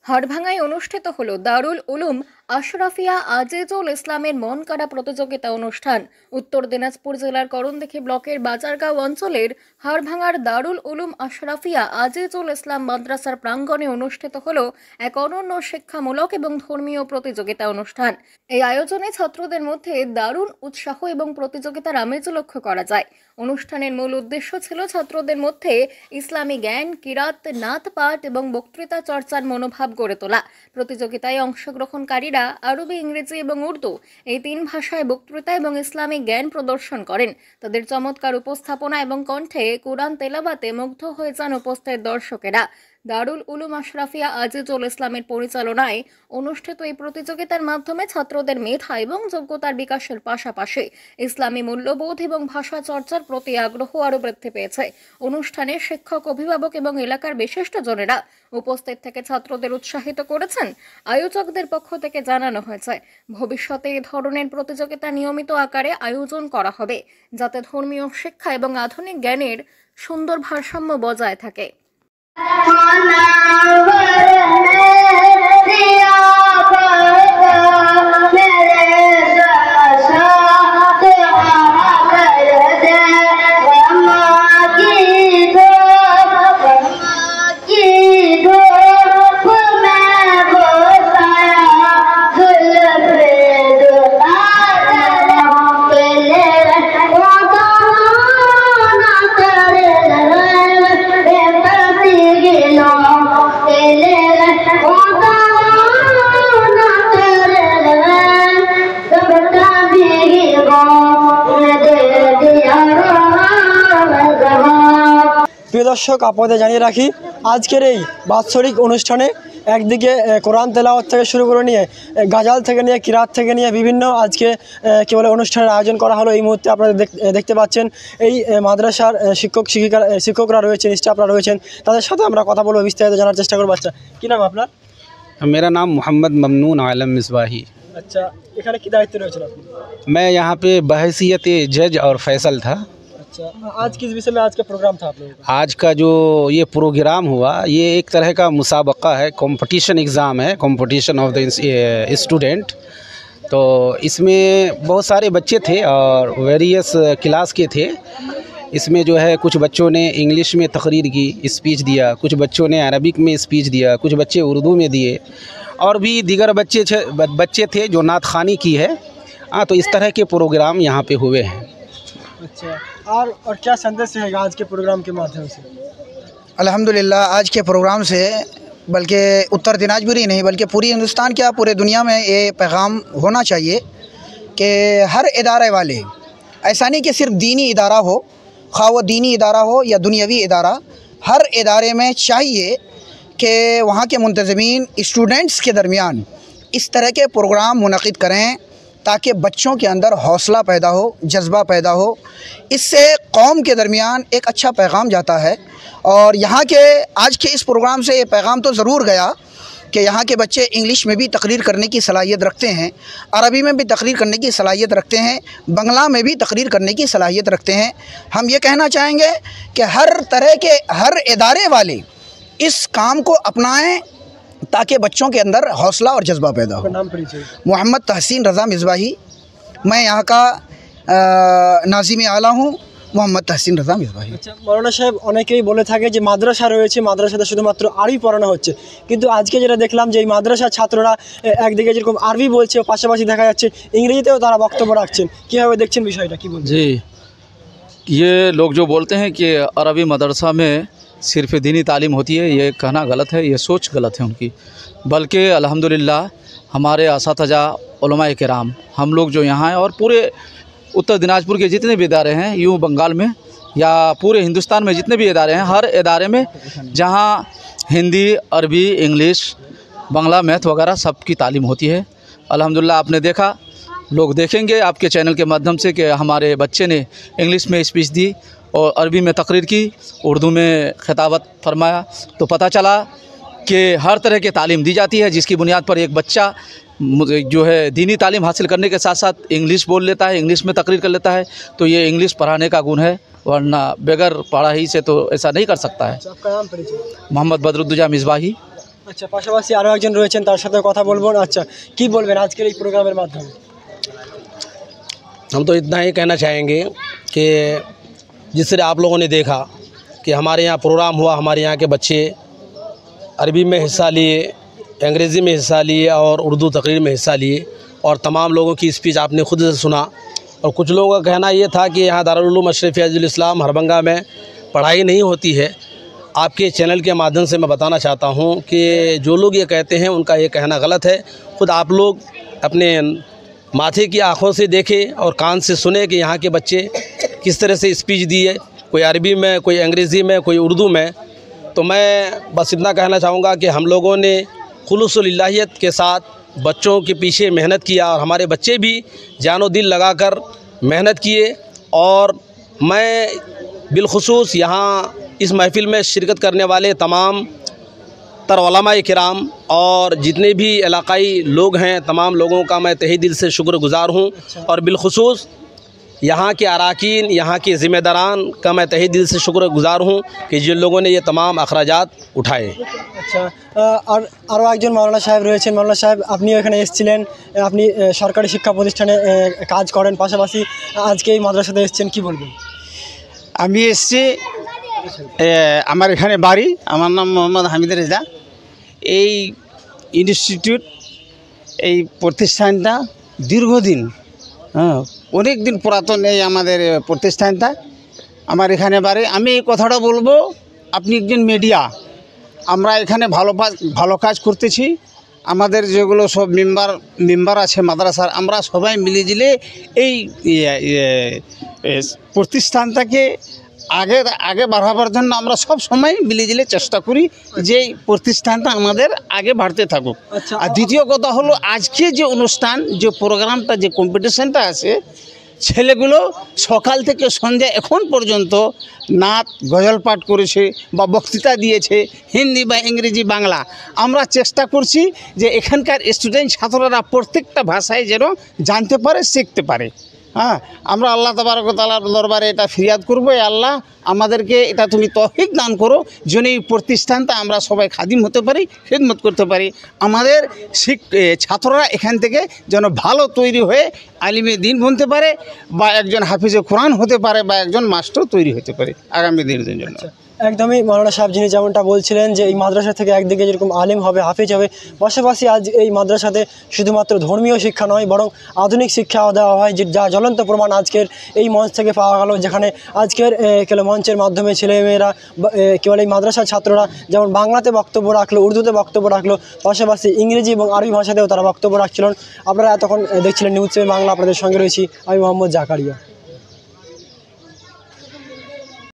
হাড়ভাঙ্গায় অনুষ্ঠিত হলো দারুল উলুম আশরাফিয়া আজিজুল ইসলামের মন কাড়া প্রতিযোগিতা অনুষ্ঠান। উত্তর দিনাজপুর জেলার করণদিঘি ব্লকের বাজারগাঁও অঞ্চলের হাড়ভাঙ্গার দারুল উলুম আশরাফিয়া আজিজুল ইসলাম মাদ্রাসার প্রাঙ্গণে অনুষ্ঠিত হলো এক অনন্য শিক্ষামূলক এবং ধর্মীয় প্রতিযোগিতা অনুষ্ঠান। এই আয়োজনে ছাত্রদের মধ্যে দারুণ উৎসাহ এবং প্রতিযোগিতার আমেজ লক্ষ্য করা যায়। অনুষ্ঠানের মূল উদ্দেশ্য ছিল ছাত্রদের মধ্যে ইসলামী জ্ঞান, কিরাত, নাত পাঠ এবং বক্তৃতা চর্চার মনোভাব গড়ে তোলা। প্রতিযোগিতায় অংশগ্রহণকারীরা আরবি, ইংরেজি এবং উর্দু এই তিন ভাষায় বক্তৃতা এবং ইসলামিক জ্ঞান প্রদর্শন করেন। তাদের চমৎকার উপস্থাপনা এবং কণ্ঠে কুরআন তেলাওয়াতে মুগ্ধ হয়ে যান উপস্থিত দর্শকেরা। দারুল উলুম আশরাফিয়া আজিজুল ইসলামের পরিচালনায় অনুষ্ঠিত এই প্রতিযোগিতার মাধ্যমে ছাত্রদের মেধা এবং যোগ্যতার বিকাশের পাশাপাশি ইসলামী মূল্যবোধ এবং ভাষা চর্চার প্রতি আগ্রহ আরও বৃদ্ধি পেয়েছে। অনুষ্ঠানে শিক্ষক, অভিভাবক এবং এলাকার বিশিষ্টজনেরা উপস্থিত থেকে ছাত্রদের উৎসাহিত করেছেন। আয়োজকদের পক্ষ থেকে জানানো হয়েছে, ভবিষ্যতে এই ধরনের প্রতিযোগিতা নিয়মিত আকারে আয়োজন করা হবে, যাতে ধর্মীয় শিক্ষা এবং আধুনিক জ্ঞানের সুন্দর ভারসাম্য বজায় থাকে। প্রিয় দর্শক, আপনাদের জানিয়ে রাখি, আজকের এই বাৎসরিক অনুষ্ঠানে একদিকে কোরআন তেলাওয়াত থেকে শুরু করে নিয়ে গাজাল থেকে নিয়ে কিরাত থেকে নিয়ে বিভিন্ন আজকে কেবল অনুষ্ঠানের আয়োজন করা হলো। এই মুহূর্তে আপনারা দেখতে পাচ্ছেন এই মাদ্রাসার শিক্ষকরা রয়েছেন, স্টাফরা রয়েছেন, তাদের সাথে আমরা কথা বলবো, বিস্তারিত জানার চেষ্টা করবো। আচ্ছা, কী নাম আপনার? मेरा नाम मोहम्मद ममनून आलम मिसबाही। अच्छा, এখানে কি দায়িত্ব রয়েছে আপনি? मैं यहाँ पे बहैसियत जज और फैसल था। अच्छा, आज किस विषय में आज का प्रोग्राम था आप लोगों का? आज का जो ये प्रोग्राम हुआ, ये एक तरह का मुसाबका है, कंपटीशन एग्ज़ाम है, कंपटीशन ऑफ द स्टूडेंट। तो इसमें बहुत सारे बच्चे थे और वेरियस क्लास के थे। इसमें जो है कुछ बच्चों ने इंग्लिश में तकरीर की, स्पीच दिया, कुछ बच्चों ने अरबिक में स्पीच दिया, कुछ बच्चे उर्दू में दिए, और भी दीगर बच्चे थे जो नात ख़ानी की है। तो इस तरह के प्रोग्राम यहाँ पे हुए हैं। अच्छा, और क्या संदेश रहेगा आज के प्रोग्राम के माध्यम से? अल्हम्दुलिल्लाह, आज के प्रोग्राम से बल्कि उत्तर दिनाजपुर ही नहीं बल्कि पूरी हिंदुस्तान क्या पूरे दुनिया में ये पैगाम होना चाहिए कि हर इदारे वाले, ऐसा नहीं कि सिर्फ दीनी इदारा हो, खा वो दीनी इदारा हो या दुनियावी इदारा, हर इदारे में चाहिए कि वहाँ के मुंतज़मीन स्टूडेंट्स के दरमियान इस तरह के प्रोग्राम मुनक़िद करें ताकि बच्चों के अंदर हौसला पैदा हो, जज्बा पैदा हो। इससे कौम के दरमियान एक अच्छा पैगाम जाता है। और यहाँ के आज के इस प्रोग्राम से ये पैगाम तो ज़रूर गया कि यहाँ के बच्चे इंग्लिश में भी तकरीर करने की सलाहियत रखते हैं, अरबी में भी तकरीर करने की सलाहियत रखते हैं, बंगला में भी तकरीर करने की सलाहियत रखते हैं। हम ये कहना चाहेंगे कि हर तरह के हर इदारे वाले इस काम को अपनाएं ताकि बच्चों के अंदर हौसला और जज्बा पैदा हो। नाम परिचय? मोहम्मद तहसीन रज़ा मिसबाही, मैं यहाँ का नाज़िम आला हूँ, মোহাম্মদ তাহসিন রাজা মিসবাহি। আচ্ছা, মৌলানা সাহেব, অনেকেই বলে থাকে যে মাদ্রাসা রয়েছে, মাদ্রাসাতে শুধুমাত্র আরবি পড়ানো হচ্ছে, কিন্তু আজকে যেটা দেখলাম যে এই মাদ্রাসার ছাত্ররা একদিকে যেরকম আরবি বলছে, পাশাপাশি দেখা যাচ্ছে ইংরেজিতেও তারা বক্তব্য রাখছেন। কীভাবে দেখছেন বিষয়টা, কী বলছেন? जी, ये लोग जो बोलते हैं कि अरबी मदरसा में सिर्फ दीनी तालीम होती है, ये कहना गलत है, ये सोच गलत है उनकी। बल्कि अल्हम्दुलिल्लाह हमारे असातिज़ा उलमाए किराम, हम लोग जो यहाँ हैं और पूरे उत्तर दिनाजपुर के जितने भी इदारे हैं, यूँ बंगाल में या पूरे हिंदुस्तान में जितने भी इदारे हैं, हर इदारे में जहाँ हिंदी, अरबी, इंग्लिश, बांग्ला, मैथ वगैरह सब की तालीम होती है। अल्हम्दुलिल्लाह आपने देखा, लोग देखेंगे आपके चैनल के माध्यम से कि हमारे बच्चे ने इंग्लिश में स्पीच दी और अरबी में तकरीर की, उर्दू में खिताबत फरमाया। तो पता चला कि हर तरह की तालीम दी जाती है, जिसकी बुनियाद पर एक बच्चा जो है दीनी तालीम हासिल करने के साथ साथ इंग्लिश बोल लेता है, इंग्लिश में तकरीर कर लेता है। तो ये इंग्लिश पढ़ाने का गुण है, वरना बगैर पढ़ाई से तो ऐसा नहीं कर सकता है। आपका नाम परिचय? मोहम्मद बदरुद्दोजा मिसबाही। আচ্ছা, পাশাপাশি আরও একজন রয়েছেন, তার সাথে কথা বলবো। আচ্ছা, কি বলবেন আজকের এই প্রোগ্রামের মাধ্যমে? हम तो इतना ही कहना चाहेंगे कि जिस तरह आप लोगों ने देखा कि हमारे यहाँ प्रोग्राम हुआ, हमारे यहाँ के बच्चे अरबी में हिस्सा लिए, अंग्रेज़ी में हिस्सा लिए और उर्दू तकरीर में हिस्सा लिए, और तमाम लोगों की स्पीच आपने खुद से सुना। और कुछ लोगों का कहना ये था कि यहाँ दारुल उलूम अशरफिया अज़ीज़ुल इस्लाम हरभंगा में पढ़ाई नहीं होती है। आपके चैनल के माध्यम से मैं बताना चाहता हूँ कि जो लोग ये कहते हैं उनका ये कहना गलत है। ख़ुद आप लोग अपने माथे की आँखों से देखें और कान से सुने कि यहाँ के बच्चे किस तरह से स्पीच दिए, कोई अरबी में, कोई अंग्रेज़ी में, कोई उर्दू में। तो मैं बस इतना कहना चाहूँगा कि हम लोगों ने खुलूस-उल-इलाहियत के साथ बच्चों के पीछे मेहनत किया, और हमारे बच्चे भी जानो दिल लगाकर मेहनत किए। और मैं बिलखुसूस यहाँ इस महफ़िल में शिरकत करने वाले तमाम तर उलमाए किराम और जितने भी इलाकाई लोग हैं, तमाम लोगों का मैं तहे दिल से शुक्रगुज़ार हूँ। और बिलखुसूस यहाँ के अराकीन, यहाँ के ज़िम्मेदारान का मैं तहे दिल से शुक्रगुज़ार हूँ कि जिन लोगों ने ये तमाम अखराजात उठाए। আচ্ছা, আর আরও একজন মাওলানা সাহেব রয়েছেন। মাওলানা সাহেব, আপনিও এখানে এসেছিলেন, আপনি সরকারি শিক্ষা প্রতিষ্ঠানে কাজ করেন, পাশাপাশি আজকে এই মাদ্রাসাতে এসেছেন, কি বলবেন? আমি এসছি, আমার এখানে বাড়ি, আমার নাম মোহাম্মদ হামিদ রেজা। এই ইনস্টিটিউট, এই প্রতিষ্ঠানটা দীর্ঘদিন, অনেক দিন পুরাতন এই আমাদের প্রতিষ্ঠানটা। আমার এখানে বাড়ি। আমি এই কথাটা বলবো, আপনি একজন মিডিয়া, আমরা এখানে ভালো কাজ করতেছি। আমাদের যেগুলো সব মেম্বার আছে মাদ্রাসার, আমরা সবাই মিলেঝিলে এই প্রতিষ্ঠানটাকে আগে বাড়াবার জন্য আমরা সব সময় মিলেঝিলে চেষ্টা করি যে এই প্রতিষ্ঠানটা আমাদের আগে বাড়তে থাকুক। আর দ্বিতীয় কথা হলো, আজকে যে অনুষ্ঠান, যে প্রোগ্রামটা, যে কম্পিটিশানটা আছে, ছেলেগুলো সকাল থেকে সন্ধ্যা এখন পর্যন্ত নাচ গজল পাঠ করেছে বা বক্তৃতা দিয়েছে, হিন্দি বা ইংরেজি বাংলা। আমরা চেষ্টা করছি যে এখানকার স্টুডেন্ট ছাত্ররা প্রত্যেকটা ভাষায় যেন জানতে পারে, শিখতে পারে। হ্যাঁ, আমরা আল্লাহ তাবারক ওয়া তাআলার দরবারে এটা ফরিয়াদ করবো, আল্লাহ আমাদেরকে এটা তুমি তৌফিক দান করো যেন এই প্রতিষ্ঠানটা আমরা সবাই খাদিম হতে পারি, খিদমত করতে পারি। আমাদের ছাত্ররা এখান থেকে যেন ভালো তৈরি হয়ে আলিমে দিন বনতে পারে, বা একজন হাফিজে কোরআন হতে পারে, বা একজন মাস্টার তৈরি হতে পারে আগামী দিনের জন্য। একদমই মাওলানা সাহেব যিনি যেমনটা বলছিলেন যে এই মাদ্রাসা থেকে একদিকে যেরকম আলিম হবে, হাফিজ হবে, পাশাপাশি আজ এই মাদ্রাসাতে শুধুমাত্র ধর্মীয় শিক্ষা নয়, বরং আধুনিক শিক্ষাও দেওয়া হয়, যা জ্বলন্ত প্রমাণ আজকের এই মঞ্চ থেকে পাওয়া গেল, যেখানে আজকের মঞ্চের মাধ্যমে ছেলেমেয়েরা কেবল এই মাদ্রাসার ছাত্ররা যেমন বাংলাতে বক্তব্য রাখলো, উর্দুতে বক্তব্য রাখলো, পাশাপাশি ইংরেজি এবং আরবি ভাষাতেও তারা বক্তব্য রাখছিলেন। আপনারা এতক্ষণ দেখছিলেন নিউজ 7 বাংলা, আপনাদের সঙ্গে রয়েছি আমি মোহাম্মদ জাকারিয়া।